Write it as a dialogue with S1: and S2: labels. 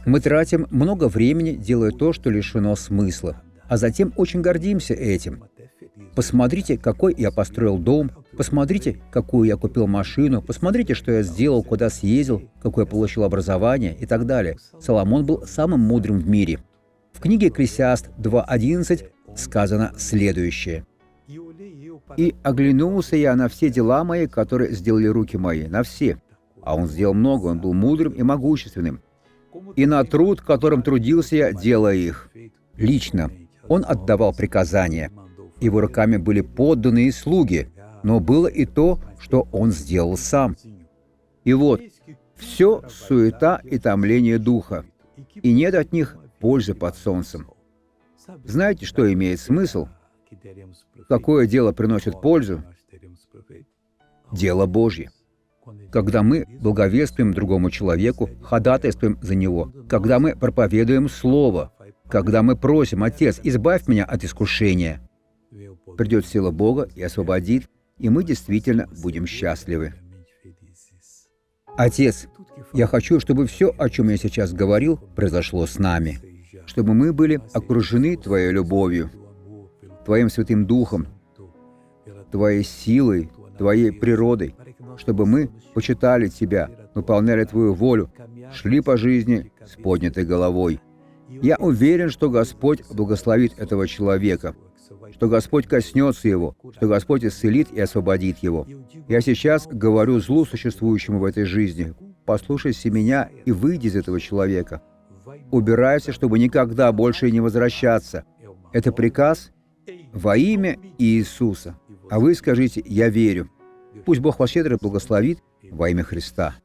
S1: Мы тратим много времени, делая то, что лишено смысла, а затем очень гордимся этим. Посмотрите, какой я построил дом, посмотрите, какую я купил машину, посмотрите, что я сделал, куда съездил, какое получил образование и так далее. Соломон был самым мудрым в мире. В книге Экклесиаст 2:11 сказано следующее. «И оглянулся я на все дела мои, которые сделали руки мои, на все». А он сделал много, он был мудрым и могущественным. «И на труд, которым трудился я, делая их». Лично он отдавал приказания. Его руками были подданные слуги, но было и то, что он сделал сам. И вот, все суета и томление духа, и нет от них пользы под солнцем. Знаете, что имеет смысл? Какое дело приносит пользу? Дело Божье. Когда мы благовествуем другому человеку, ходатайствуем за него, когда мы проповедуем Слово, когда мы просим: «Отец, избавь меня от искушения», придет сила Бога и освободит, и мы действительно будем счастливы. Отец, я хочу, чтобы все, о чем я сейчас говорил, произошло с нами, чтобы мы были окружены Твоей любовью, Твоим Святым Духом, Твоей силой, Твоей природой, чтобы мы почитали Тебя, выполняли Твою волю, шли по жизни с поднятой головой. Я уверен, что Господь благословит этого человека, что Господь коснется его, что Господь исцелит и освободит его. Я сейчас говорю злу, существующему в этой жизни: послушайся меня и выйди из этого человека. Убирайся, чтобы никогда больше не возвращаться. Это приказ во имя Иисуса. А вы скажите: «Я верю». Пусть Бог вас щедро благословит во имя Христа.